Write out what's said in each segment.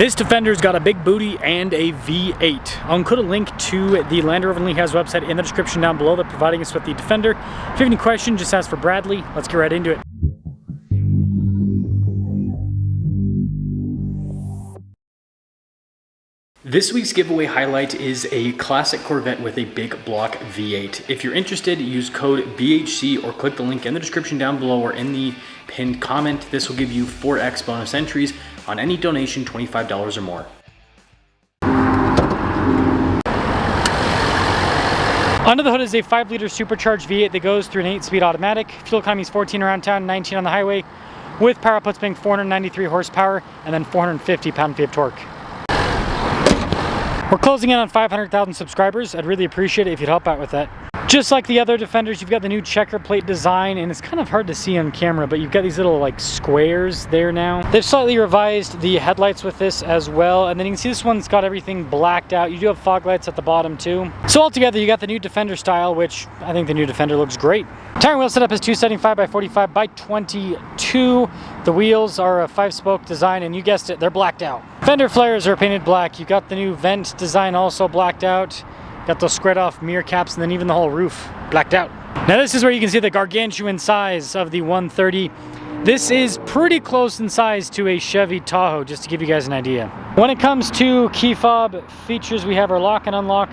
This Defender's got a big booty and a V8. I'll include a link to the Land Rover Defender's website in the description down below. They're providing us with the Defender. If you have any questions, just ask for Bradley. Let's get right into it. This week's giveaway highlight is a classic Corvette with a big block V8. If you're interested, use code BHC or click the link in the description down below or in the pinned comment. This will give you 4x bonus entries on any donation $25 or more. Under the hood is a 5-liter supercharged V8 that goes through an 8-speed automatic. Fuel economy is 14 around town, 19 on the highway, with power outputs being 493 horsepower and then 450 pound-feet of torque. We're closing in on 500,000 subscribers. I'd really appreciate it if you'd help out with that. Just like the other Defenders, you've got the new checker plate design, and it's kind of hard to see on camera, but you've got these little like squares there now. They've slightly revised the headlights with this as well, and then you can see this one's got everything blacked out. You do have fog lights at the bottom too. So altogether, you got the new Defender style, which I think the new Defender looks great. Tire and wheel setup is 275 by 45 by 22. The wheels are a 5-spoke design, and you guessed it, they're blacked out. Fender flares are painted black. You got the new vent design also blacked out. Got those squared off mirror caps, and then even the whole roof blacked out. Now this is where you can see the gargantuan size of the 130. This is pretty close in size to a Chevy Tahoe, just to give you guys an idea. When it comes to key fob features, we have our lock and unlock.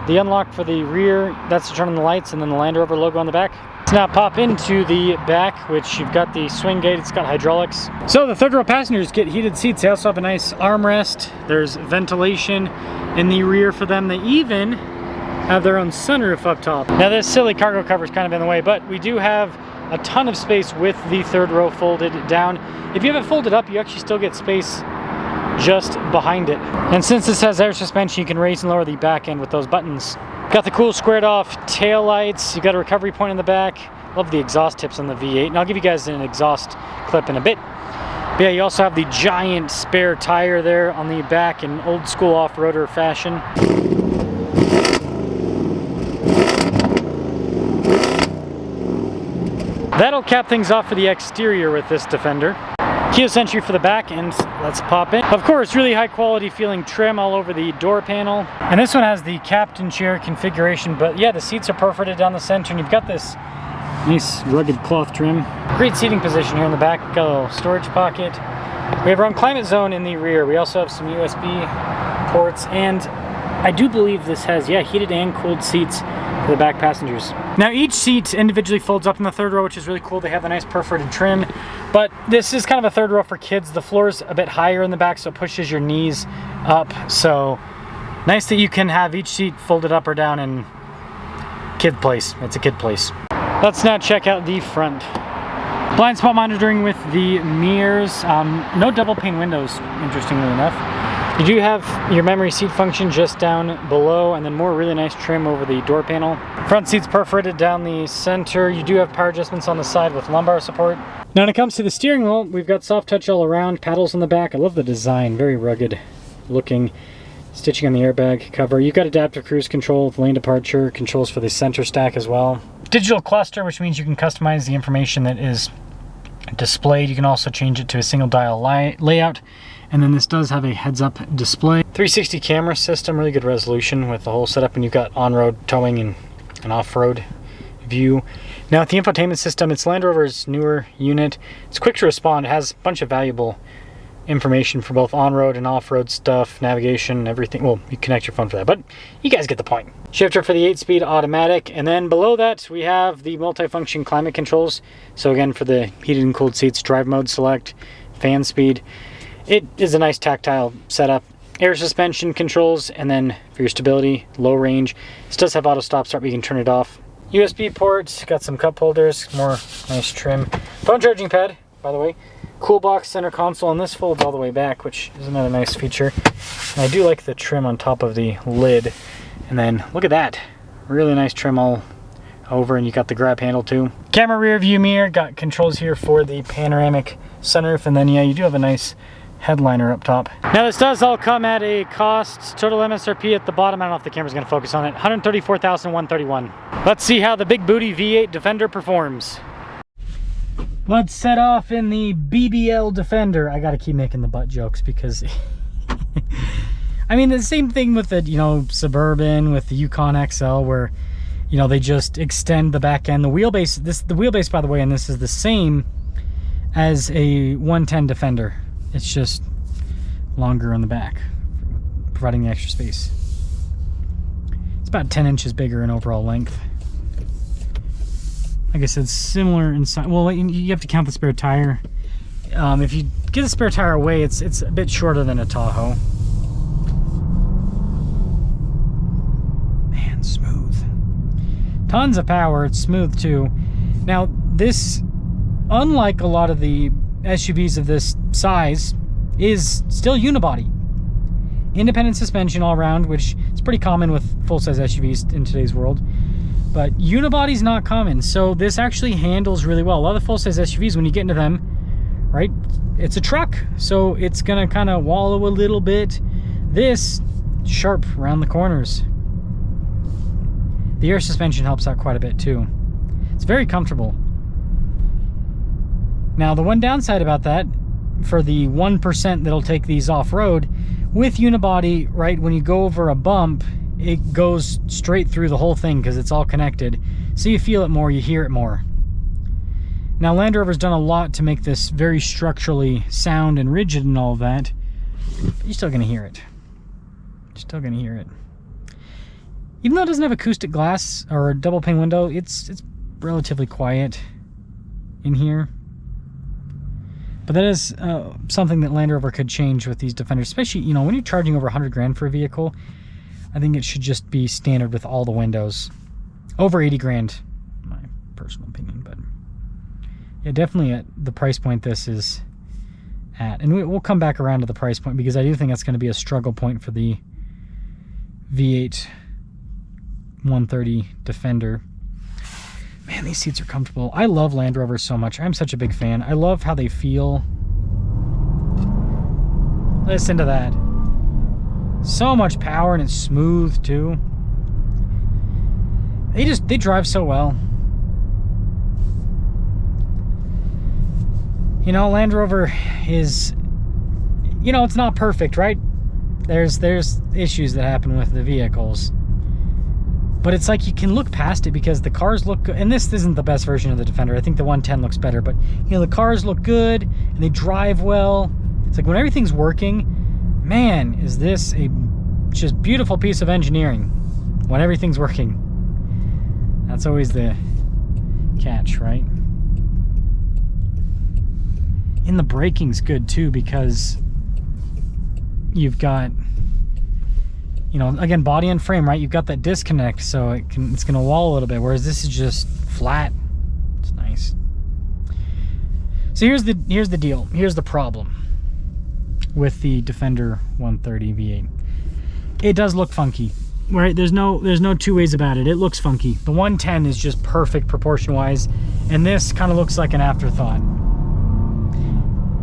The unlock for the rear, that's to turn on the lights, and then the Land Rover logo on the back. Let's now pop into the back, which you've got the swing gate, it's got hydraulics. So the third row passengers get heated seats. They also have a nice armrest. There's ventilation in the rear for them. They even have their own sunroof up top. Now this silly cargo cover is kind of in the way, but we do have a ton of space with the third row folded down. If you have it folded up, you actually still get space just behind it. And since this has air suspension, you can raise and lower the back end with those buttons. Got the cool squared off tail lights. You got a recovery point in the back. Love the exhaust tips on the V8, and I'll give you guys an exhaust clip in a bit. But yeah, you also have the giant spare tire there on the back in old school off-roader fashion. That'll cap things off for the exterior with this Defender. Keyless entry for the back, and let's pop in. Of course, really high quality feeling trim all over the door panel. And this one has the captain chair configuration, but yeah, the seats are perforated down the center, and you've got this nice rugged cloth trim. Great seating position here in the back. Got a little storage pocket. We have our own climate zone in the rear. We also have some USB ports, and I do believe this has, yeah, heated and cooled seats for the back passengers. Now each seat individually folds up in the third row, which is really cool. They have a nice perforated trim, but this is kind of a third row for kids. The floor's a bit higher in the back, so it pushes your knees up. So nice that you can have each seat folded up or down in kid place. It's a kid place. Let's now check out the front. Blind spot monitoring with the mirrors. No double pane windows, interestingly enough. You do have your memory seat function just down below, and then more really nice trim over the door panel. Front seats perforated down the center. You do have power adjustments on the side with lumbar support. Now when it comes to the steering wheel, we've got soft touch all around, paddles on the back. I love the design, very rugged looking. Stitching on the airbag cover. You've got adaptive cruise control with lane departure, controls for the center stack as well. Digital cluster, which means you can customize the information that is displayed. You can also change it to a single dial layout. And then this does have a heads-up display. 360 camera system, really good resolution with the whole setup, and you've got on-road towing and an off-road view. Now with the infotainment system, it's Land Rover's newer unit. It's quick to respond. It has a bunch of valuable information for both on-road and off-road stuff, navigation, everything. Well, you connect your phone for that, but you guys get the point. Shifter for the 8-speed automatic, and then below that we have the multifunction climate controls. So again, for the heated and cooled seats, drive mode select, fan speed. It is a nice tactile setup. Air suspension controls, and then for your stability, low range. This does have auto stop start, but you can turn it off. USB ports, got some cup holders, more nice trim. Phone charging pad, by the way. Cool box center console, and this folds all the way back, which is another nice feature. And I do like the trim on top of the lid. And then look at that, really nice trim all over, and you got the grab handle too. Camera rear view mirror, got controls here for the panoramic sunroof, and then yeah, you do have a nice headliner up top. Now this does all come at a cost. Total MSRP at the bottom, I don't know if the camera's gonna focus on it, $134,131. Let's see how the big booty V8 Defender performs. Let's set off in the BBL Defender. I gotta keep making the butt jokes because I mean, the same thing with the, you know, Suburban, with the Yukon XL, where, you know, they just extend the back end. The wheelbase, the wheelbase, by the way, and this is the same as a 110 Defender. It's just longer on the back, providing the extra space. It's about 10 inches bigger in overall length. Like I said, similar in size. Well, you have to count the spare tire. If you get the spare tire away, it's a bit shorter than a Tahoe. Man, smooth. Tons of power. It's smooth too. Now, this, unlike a lot of the SUVs of this size, is still unibody. Independent suspension all around, which is pretty common with full-size SUVs in today's world. But unibody's not common, so this actually handles really well. A lot of the full-size SUVs, when you get into them, right, it's a truck, so it's gonna kind of wallow a little bit. This, sharp around the corners. The air suspension helps out quite a bit too. It's very comfortable. Now, the one downside about that, for the 1% that'll take these off-road, with unibody, right, when you go over a bump, it goes straight through the whole thing because it's all connected. So you feel it more, you hear it more. Now, Land Rover's done a lot to make this very structurally sound and rigid and all of that. You're still gonna hear it. You're still gonna hear it. Even though it doesn't have acoustic glass or a double pane window, it's relatively quiet in here. But that is something that Land Rover could change with these Defenders, especially, you know, when you're charging over 100 grand for a vehicle. I think it should just be standard with all the windows. Over 80 grand, my personal opinion, but yeah, definitely at the price point this is at. And we'll come back around to the price point because I do think that's going to be a struggle point for the V8 130 Defender. Man, these seats are comfortable. I love Land Rover so much. I'm such a big fan. I love how they feel. Listen to that. So much power, and it's smooth too. They drive so well. You know, Land Rover is, you know, it's not perfect, right? There's issues that happen with the vehicles. But it's like you can look past it because the cars look good. And this isn't the best version of the Defender. I think the 110 looks better, but you know, the cars look good and they drive well. It's like when everything's working, man, is this a just beautiful piece of engineering when everything's working. That's always the catch, right? And the braking's good too because you've got, you know, again, body and frame, right? You've got that disconnect, so it's gonna wall a little bit, whereas this is just flat. It's nice. So here's the deal. Here's the problem with the Defender 130 V8. It does look funky, right? There's no two ways about it. It looks funky. The 110 is just perfect proportion wise, and this kind of looks like an afterthought.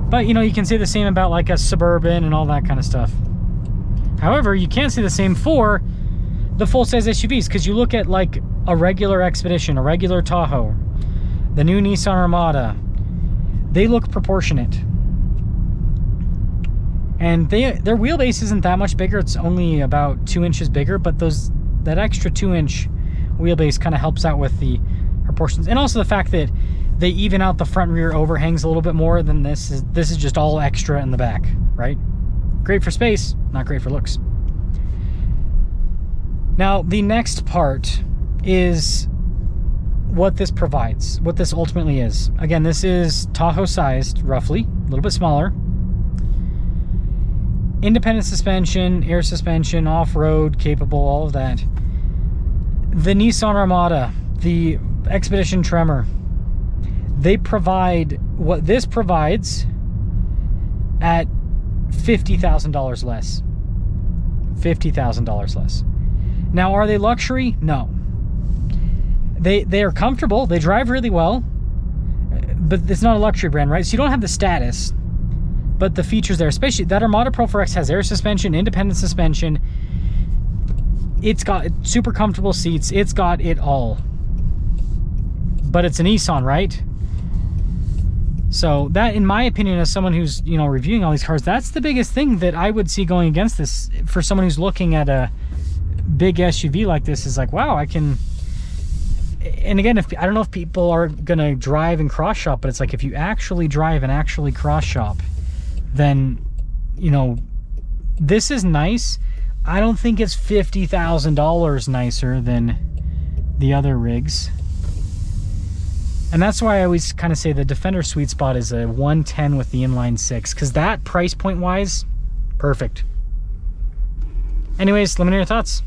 But you know, you can say the same about like a Suburban and all that kind of stuff. However, you can't say the same for the full-size SUVs, because you look at like a regular Expedition, a regular Tahoe, the new Nissan Armada, they look proportionate. And their wheelbase isn't that much bigger. It's only about 2 inches bigger, but that extra 2-inch wheelbase kind of helps out with the proportions. And also the fact that they even out the front and rear overhangs a little bit more than this is just all extra in the back, right? Great for space, not great for looks. Now, the next part is what this provides, what this ultimately is. Again, this is Tahoe sized, roughly, a little bit smaller. Independent suspension, air suspension, off-road capable, all of that. The Nissan Armada, the Expedition Tremor, they provide what this provides at $50,000 less. $50,000 less. Now, are they luxury? No. They are comfortable. They drive really well. But it's not a luxury brand, right? So you don't have the status, but the features there, especially that Armada Pro 4X has air suspension, independent suspension. It's got super comfortable seats. It's got it all. But it's a Nissan, right? So that, in my opinion, as someone who's, you know, reviewing all these cars, that's the biggest thing that I would see going against this for someone who's looking at a big SUV like this, is like, wow, I can. And again, if I don't know if people are gonna drive and cross shop, but it's like, if you actually drive and actually cross shop, then, you know, this is nice. I don't think it's $50,000 nicer than the other rigs. And that's why I always kind of say the Defender sweet spot is a 110 with the inline six, because that price point wise, perfect. Anyways, let me know your thoughts.